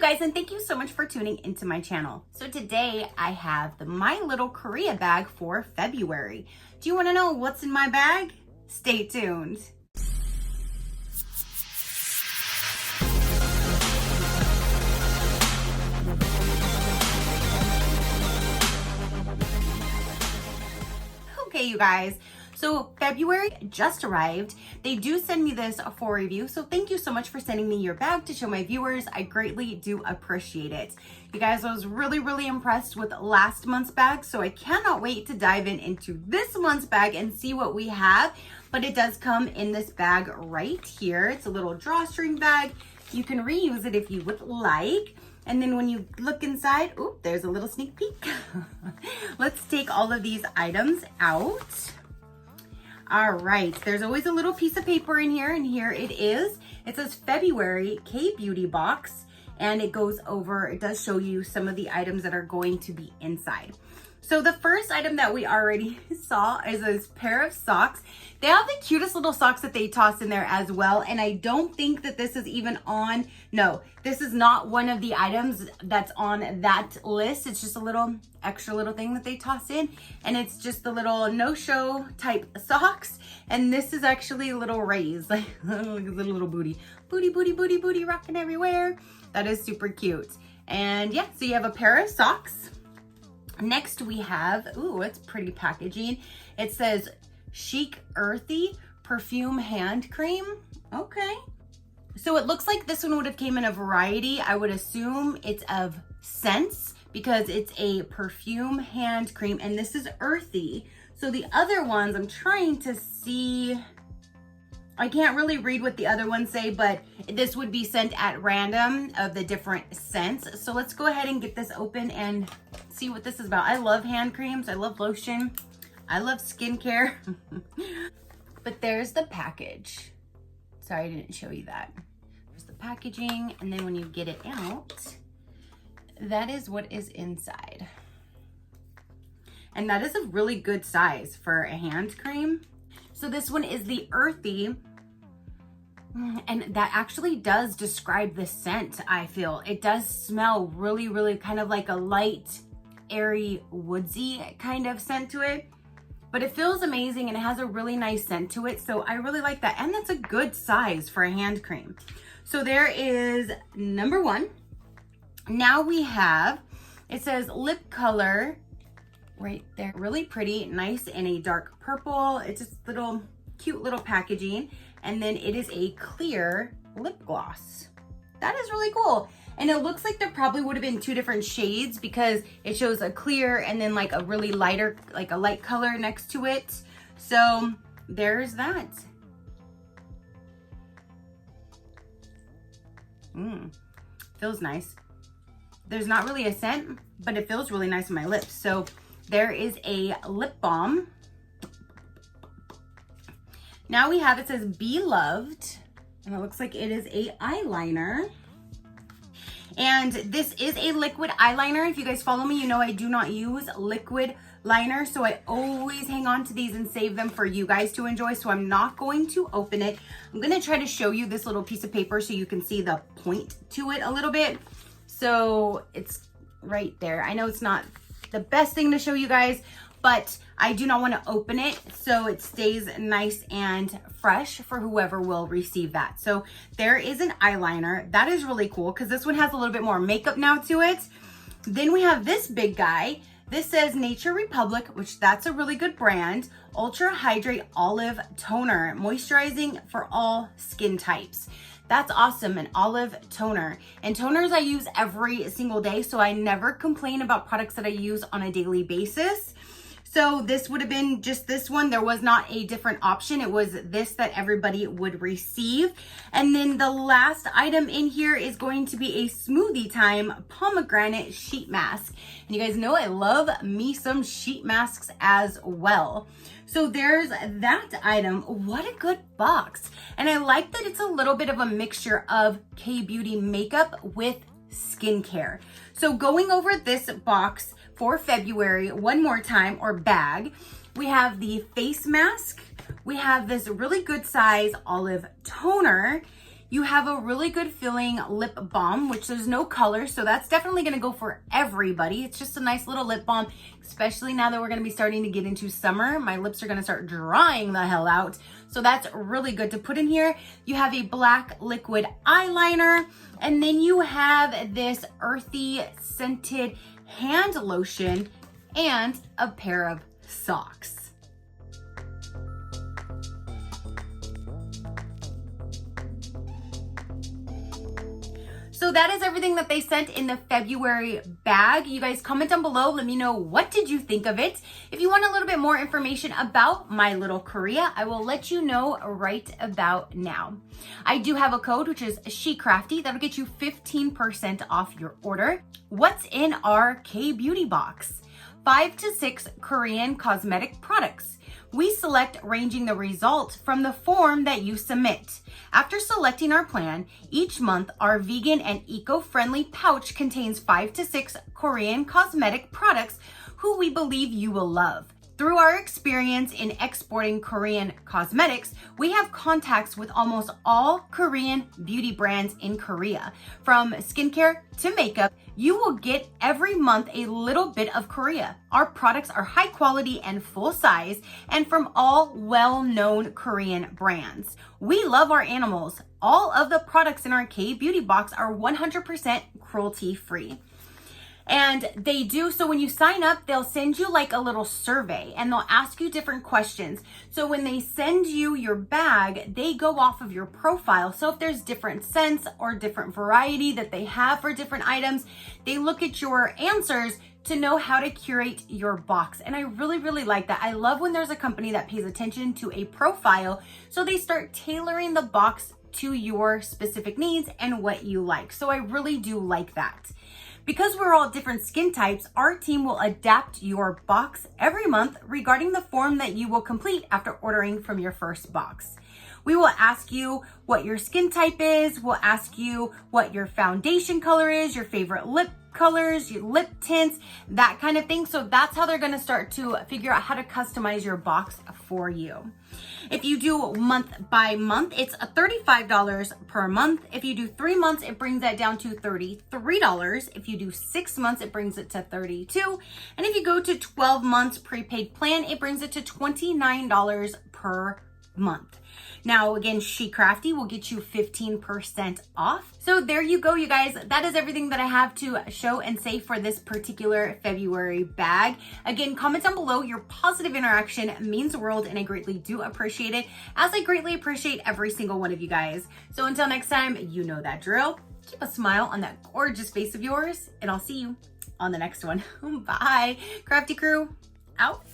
guys, and thank you so much for tuning into my channel. So today I have the My Little Korea bag for February. Do you want to know what's in my bag? Stay tuned. Okay, you guys. So February just arrived. They do send me this for review. So thank you so much for sending me your bag to show my viewers. I greatly do appreciate it. You guys, I was really impressed with last month's bag. So I cannot wait to dive into this month's bag and see what we have. But it does come in this bag right here. It's a little drawstring bag. You can reuse it if you would like. And then when you look inside, oh, there's a little sneak peek. Let's take all of these items out. All right, there's always a little piece of paper in here, and here it is. It says February K-Beauty Box, and it goes over, it does show you some of the items that are going to be inside. So the first item that we already saw is this pair of socks. They have the cutest little socks that they toss in there as well, and I don't think that this is even on, no, this is not one of the items that's on that list. It's just a little extra little thing that they toss in, and it's just the little no-show type socks, and this is actually a little raised, like little booty rocking everywhere. That is super cute. And yeah, so you have a pair of socks. Next we have, ooh, it's pretty packaging. It says Chic Earthy Perfume Hand Cream. Okay. So it looks like this one would have came in a variety. I would assume it's of scents because it's a perfume hand cream, and this is earthy. So the other ones, I'm trying to see, I can't really read what the other ones say, but this would be sent at random of the different scents. So let's go ahead and get this open and see what this is about. I love hand creams. I love lotion. I love skincare. But there's the package. Sorry, I didn't show you that. There's the packaging, and then when you get it out, that is what is inside. And that is a really good size for a hand cream. So this one is the earthy, and that actually does describe the scent, I feel. It does smell really kind of like a light, airy, woodsy kind of scent to it. But it feels amazing, and it has a really nice scent to it. So I really like that. And that's a good size for a hand cream. So there is number one. Now we have, it says lip color right there. Really pretty, nice in a dark purple. It's just little cute little packaging. And then it is a clear lip gloss. That is really cool. And it looks like there probably would have been two different shades because it shows a clear and then like a really lighter, like a light color next to it. So there's that. Feels nice. There's not really a scent, but it feels really nice on my lips. So there is a lip balm. Now we have, it says Be Loved, and it looks like it is a eyeliner. And this is a liquid eyeliner. If you guys follow me, you know I do not use liquid liner, so I always hang on to these and save them for you guys to enjoy. So I'm not going to open it. I'm gonna try to show you this little piece of paper so you can see the point to it a little bit. So it's right there. I know it's not the best thing to show you guys, but I do not want to open it so it stays nice and fresh for whoever will receive that. So there is an eyeliner. That is really cool because this one has a little bit more makeup now to it. Then we have this big guy. This says Nature Republic, which that's a really good brand. Ultra Hydrate Olive Toner, moisturizing for all skin types. That's awesome, an olive toner. And toners I use every single day, so I never complain about products that I use on a daily basis. So this would have been just this one. There was not a different option. It was this that everybody would receive. And then the last item in here is going to be a Smoothie Time pomegranate sheet mask. And you guys know I love me some sheet masks as well. So there's that item. What a good box. And I like that it's a little bit of a mixture of K-Beauty makeup with skincare. So going over this box for February one more time, or bag, we have the face mask. We have this really good size olive toner. You have a really good feeling lip balm, which there's no color, so that's definitely gonna go for everybody. It's just a nice little lip balm, especially now that we're gonna be starting to get into summer. My lips are gonna start drying the hell out, so that's really good to put in here. You have a black liquid eyeliner, and then you have this earthy scented hand lotion and a pair of socks. So that is everything that they sent in the February bag. You guys comment down below. Let me know, what did you think of it? If you want a little bit more information about My Little Korea, I will let you know right about now. I do have a code, which is SheCrafty. That'll get you 15% off your order. What's in our K-Beauty box? 5 to 6 Korean cosmetic products. We select ranging the result from the form that you submit. After selecting our plan, each month our vegan and eco-friendly pouch contains 5 to 6 Korean cosmetic products who we believe you will love. Through our experience in exporting Korean cosmetics, we have contacts with almost all Korean beauty brands in Korea. From skincare to makeup, you will get every month a little bit of Korea. Our products are high quality and full size, and from all well-known Korean brands. We love our animals. All of the products in our K-Beauty box are 100% cruelty-free. And they do, so when you sign up, they'll send you like a little survey and they'll ask you different questions. So when they send you your bag, they go off of your profile. So if there's different scents or different variety that they have for different items, they look at your answers to know how to curate your box. And I really, really like that. I love when there's a company that pays attention to a profile, so they start tailoring the box to your specific needs and what you like. So I really do like that. Because we're all different skin types, our team will adapt your box every month regarding the form that you will complete after ordering from your first box. We will ask you what your skin type is. We'll ask you what your foundation color is, your favorite lip colors, your lip tints, that kind of thing. So that's how they're going to start to figure out how to customize your box for you. If you do month by month, it's $35 per month. If you do 3 months, it brings that down to $33. If you do 6 months, it brings it to $32. And if you go to 12 months prepaid plan, it brings it to $29 per month. Now, again, SheCrafty will get you 15% off. So there you go, you guys. That is everything that I have to show and say for this particular February bag. Again, comment down below. Your positive interaction means the world, and I greatly do appreciate it, as I greatly appreciate every single one of you guys. So until next time, you know that drill. Keep a smile on that gorgeous face of yours, and I'll see you on the next one. Bye. Crafty crew, out.